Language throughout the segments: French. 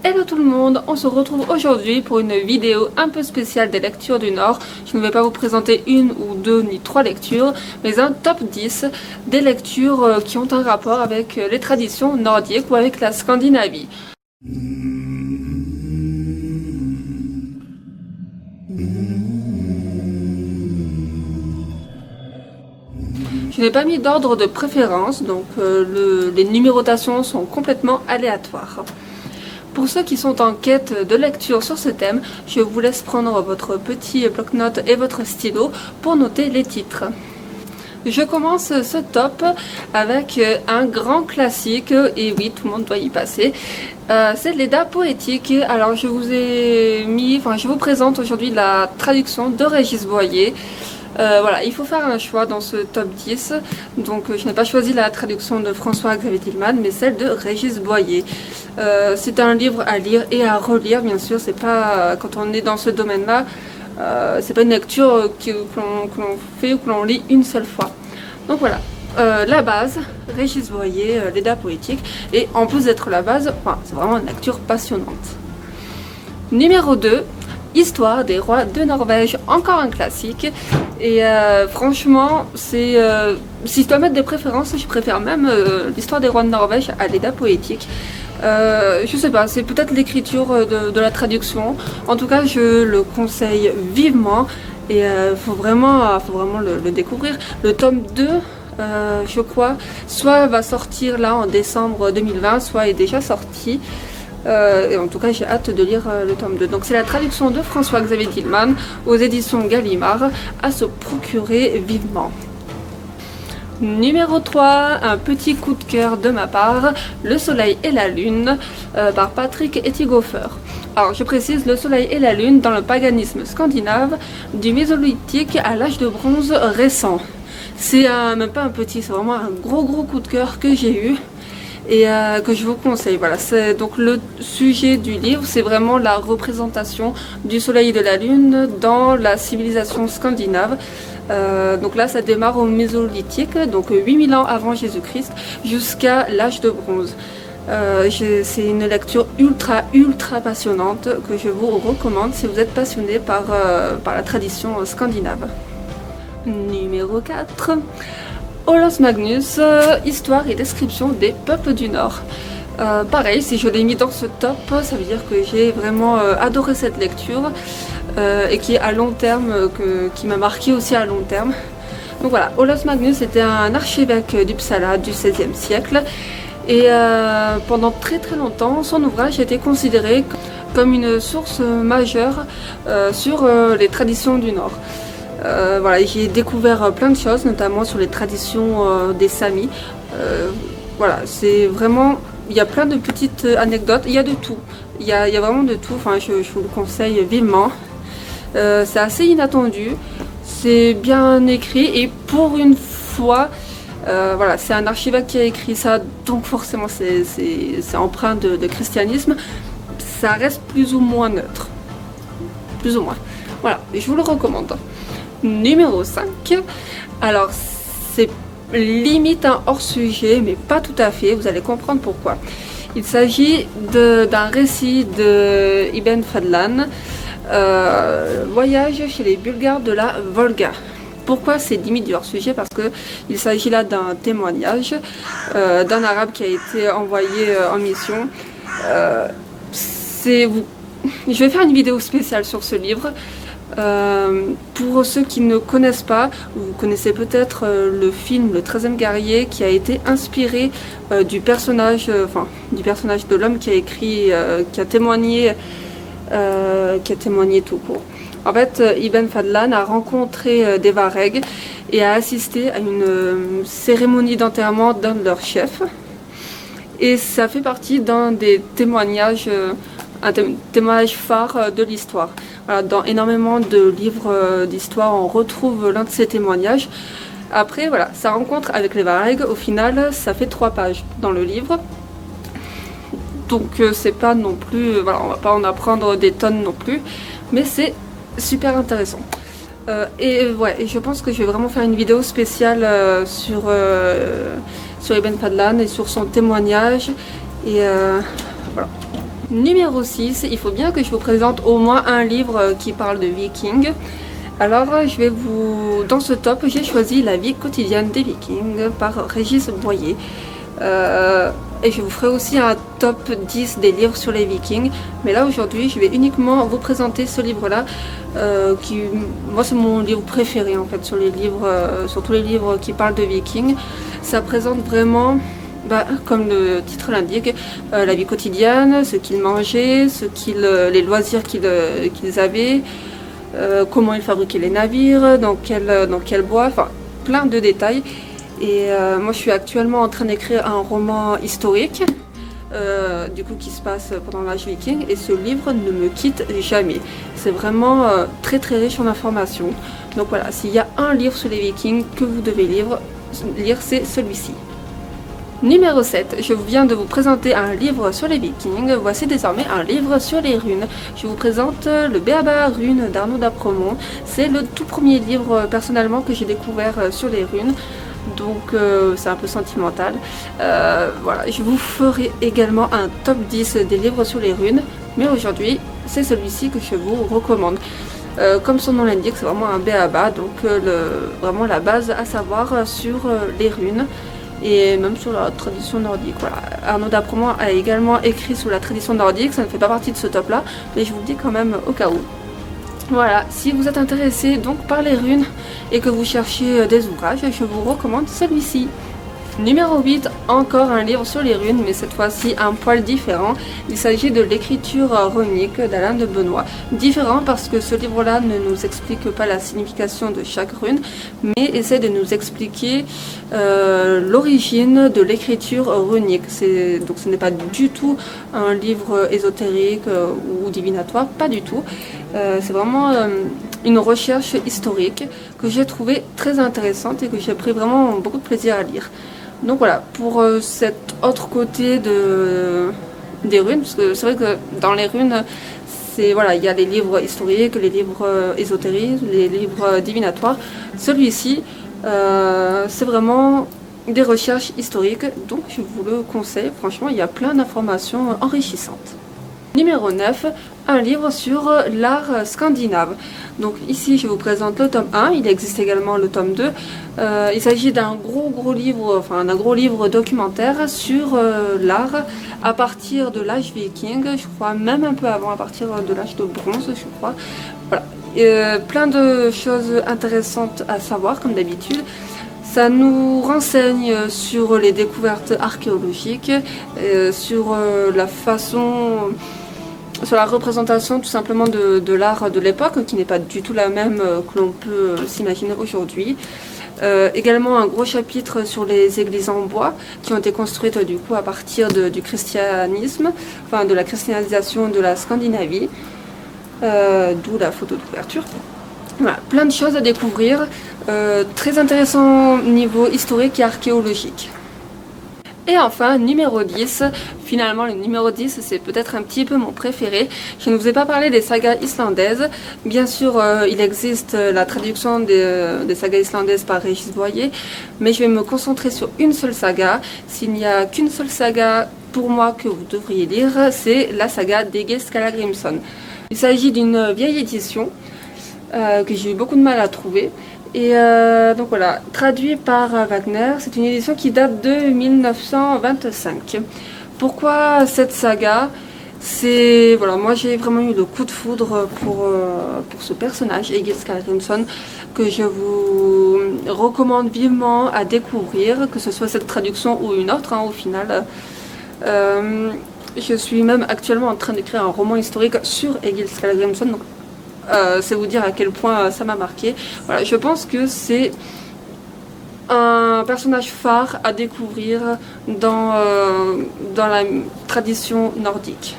Hello tout le monde, on se retrouve aujourd'hui pour une vidéo un peu spéciale des lectures du Nord. Je ne vais pas vous présenter une ou deux ni trois lectures, mais un top 10 des lectures qui ont un rapport avec les traditions nordiques ou avec la Scandinavie. Je n'ai pas mis d'ordre de préférence, donc les numérotations sont complètement aléatoires. Pour ceux qui sont en quête de lecture sur ce thème, je vous laisse prendre votre petit bloc-notes et votre stylo pour noter les titres. Je commence ce top avec un grand classique, et oui, tout le monde doit y passer. C'est l'Edda poétique. Alors je vous présente aujourd'hui la traduction de Régis Boyer. Voilà, il faut faire un choix dans ce top 10. Donc je n'ai pas choisi la traduction de François-Xavier Tillman, mais celle de Régis Boyer. C'est un livre à lire et à relire, bien sûr. C'est pas, quand on est dans ce domaine-là, c'est pas une lecture que l'on fait ou que l'on lit une seule fois. Donc voilà, la base, Régis Boyer, l'Edda poétique. Et en plus d'être la base, c'est vraiment une lecture passionnante. Numéro 2. Histoire des rois de Norvège, encore un classique. Et franchement, si je dois mettre des préférences, je préfère même l'histoire des rois de Norvège à l'Edda poétique. Je sais pas, c'est peut-être l'écriture de la traduction. En tout cas, je le conseille vivement. Et faut vraiment le découvrir. Le tome 2, je crois, soit va sortir là en décembre 2020, soit est déjà sorti. Et en tout cas j'ai hâte de lire le tome 2. Donc c'est la traduction de François-Xavier Tillman aux éditions Gallimard, à se procurer vivement. Numéro 3, un petit coup de cœur de ma part, Le Soleil et la Lune par Patrick Etighofer. Alors je précise, Le Soleil et la Lune dans le paganisme scandinave du Mésolithique à l'âge de bronze récent. C'est même pas un petit, c'est vraiment un gros coup de cœur que j'ai eu. Et que je vous conseille. Voilà, c'est donc le sujet du livre, c'est vraiment la représentation du soleil et de la lune dans la civilisation scandinave. Donc là, ça démarre au Mésolithique, donc 8000 ans avant Jésus-Christ, jusqu'à l'âge de bronze. C'est une lecture ultra passionnante que je vous recommande si vous êtes passionné par la tradition scandinave. Numéro 4. Olos Magnus, histoire et description des peuples du Nord. Pareil, si je l'ai mis dans ce top, ça veut dire que j'ai vraiment adoré cette lecture et qui est à long terme, qui m'a marqué aussi à long terme. Donc voilà, Olos Magnus était un archevêque d'Uppsala du XVIe siècle et pendant très longtemps, son ouvrage a été considéré comme une source majeure sur les traditions du Nord. Voilà, j'ai découvert plein de choses, notamment sur les traditions des Samis. Voilà, c'est vraiment, il y a plein de petites anecdotes, il y a de tout, il y a vraiment de tout, enfin je vous le conseille vivement. C'est assez inattendu, c'est bien écrit et pour une fois, voilà, c'est un archevêque qui a écrit ça, donc forcément c'est empreint de christianisme, ça reste plus ou moins neutre, plus ou moins. Voilà, et je vous le recommande. Numéro 5, alors c'est limite un hors-sujet, mais pas tout à fait, vous allez comprendre pourquoi. Il s'agit d'un récit de Ibn Fadlan, voyage chez les Bulgares de la Volga. Pourquoi c'est limite du hors-sujet? Parce qu'il s'agit là d'un témoignage d'un arabe qui a été envoyé en mission. Je vais faire une vidéo spéciale sur ce livre. Pour ceux qui ne connaissent pas, vous connaissez peut-être le film Le 13e guerrier qui a été inspiré du personnage de l'homme qui a écrit, qui a témoigné tout court. En fait, Ibn Fadlan a rencontré des Varegs et a assisté à une cérémonie d'enterrement d'un de leurs chefs. Et ça fait partie d'un des témoignages, un témoignage phare de l'histoire. Voilà, dans énormément de livres d'histoire, on retrouve l'un de ces témoignages. Après, voilà, sa rencontre avec les Varegs, au final, ça fait 3 pages dans le livre. Donc c'est pas non plus, voilà, on va pas en apprendre des tonnes non plus, mais c'est super intéressant. Et je pense que je vais vraiment faire une vidéo spéciale sur Ibn Fadlan et sur son témoignage. Et voilà. Numéro 6, il faut bien que je vous présente au moins un livre qui parle de Vikings. Alors, dans ce top, j'ai choisi La vie quotidienne des Vikings par Régis Boyer. Et je vous ferai aussi un top 10 des livres sur les Vikings. Mais là, aujourd'hui, je vais uniquement vous présenter ce livre-là, qui, moi, c'est mon livre préféré, en fait, sur tous les livres qui parlent de Vikings. Ça présente vraiment, comme le titre l'indique, la vie quotidienne, ce qu'ils mangeaient, les loisirs qu'ils avaient, comment ils fabriquaient les navires, dans quel bois, enfin plein de détails. Et moi je suis actuellement en train d'écrire un roman historique, qui se passe pendant l'âge viking, et ce livre ne me quitte jamais. C'est vraiment très très riche en informations. Donc voilà, s'il y a un livre sur les Vikings que vous devez lire, c'est celui-ci. Numéro 7, je viens de vous présenter un livre sur les Vikings, voici désormais un livre sur les runes. Je vous présente le B.A.B.A. Runes d'Arnaud d'Apremont. C'est le tout premier livre personnellement que j'ai découvert sur les runes, donc c'est un peu sentimental. Voilà, je vous ferai également un top 10 des livres sur les runes, mais aujourd'hui c'est celui-ci que je vous recommande. Comme son nom l'indique, c'est vraiment un B.A.B.A., donc vraiment la base à savoir sur les runes. Et même sur la tradition nordique. Voilà. Arnaud d'Apremont a également écrit sur la tradition nordique, ça ne fait pas partie de ce top là, mais je vous le dis quand même au cas où. Voilà, si vous êtes intéressé donc par les runes et que vous cherchez des ouvrages, je vous recommande celui-ci. Numéro 8, encore un livre sur les runes, mais cette fois-ci un poil différent. Il s'agit de l'écriture runique d'Alain de Benoît. Différent parce que ce livre-là ne nous explique pas la signification de chaque rune, mais essaie de nous expliquer l'origine de l'écriture runique. Donc ce n'est pas du tout un livre ésotérique ou divinatoire, pas du tout. C'est vraiment une recherche historique que j'ai trouvée très intéressante et que j'ai pris vraiment beaucoup de plaisir à lire. Donc voilà, pour cet autre côté des runes, parce que c'est vrai que dans les runes, voilà, il y a les livres historiques, les livres ésotériques, les livres divinatoires. Celui-ci, c'est vraiment des recherches historiques, donc je vous le conseille. Franchement, il y a plein d'informations enrichissantes. Numéro 9, un livre sur l'art scandinave. Donc ici je vous présente le tome 1, il existe également le tome 2. Il s'agit d'un gros livre documentaire sur l'art à partir de l'âge viking, je crois même un peu avant, à partir de l'âge de bronze, je crois. Voilà. Plein de choses intéressantes à savoir comme d'habitude. Ça nous renseigne sur les découvertes archéologiques, sur sur la représentation tout simplement de l'art de l'époque, qui n'est pas du tout la même que l'on peut s'imaginer aujourd'hui. Également un gros chapitre sur les églises en bois qui ont été construites du coup à partir du christianisme, enfin de la christianisation de la Scandinavie, d'où la photo de couverture. Voilà, plein de choses à découvrir, très intéressant niveau historique et archéologique. Et enfin, numéro 10, finalement le numéro 10 c'est peut-être un petit peu mon préféré. Je ne vous ai pas parlé des sagas islandaises. Bien sûr, il existe la traduction des sagas islandaises par Régis Boyer, mais je vais me concentrer sur une seule saga. S'il n'y a qu'une seule saga pour moi que vous devriez lire, c'est la saga d'Egil Skallagrimson. Il s'agit d'une vieille édition que j'ai eu beaucoup de mal à trouver. Et donc voilà, traduit par Wagner, c'est une édition qui date de 1925. Pourquoi cette saga? Voilà, moi j'ai vraiment eu le coup de foudre pour ce personnage, Egil Skallagrimson, que je vous recommande vivement à découvrir, que ce soit cette traduction ou une autre, au final. Je suis même actuellement en train d'écrire un roman historique sur Egil Skallagrimson, donc c'est vous dire à quel point ça m'a marqué. Voilà, je pense que c'est un personnage phare à découvrir dans la tradition nordique.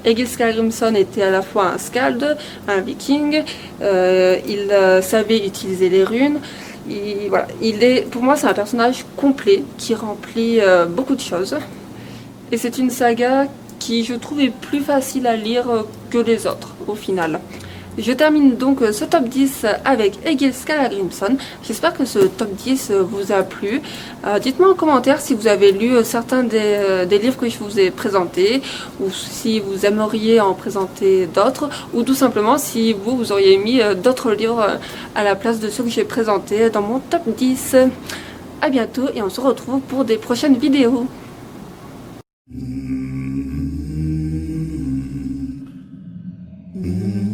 Egil Skallagrimson était à la fois un skald, un viking, il savait utiliser les runes. Pour moi c'est un personnage complet qui remplit beaucoup de choses. Et c'est une saga qui je trouve est plus facile à lire que les autres au final. Je termine donc ce top 10 avec Egil Skallagrimson. J'espère que ce top 10 vous a plu. Dites-moi en commentaire si vous avez lu certains des livres que je vous ai présentés, ou si vous aimeriez en présenter d'autres, ou tout simplement si vous auriez mis d'autres livres à la place de ceux que j'ai présentés dans mon top 10. A bientôt et on se retrouve pour des prochaines vidéos. Mm-hmm.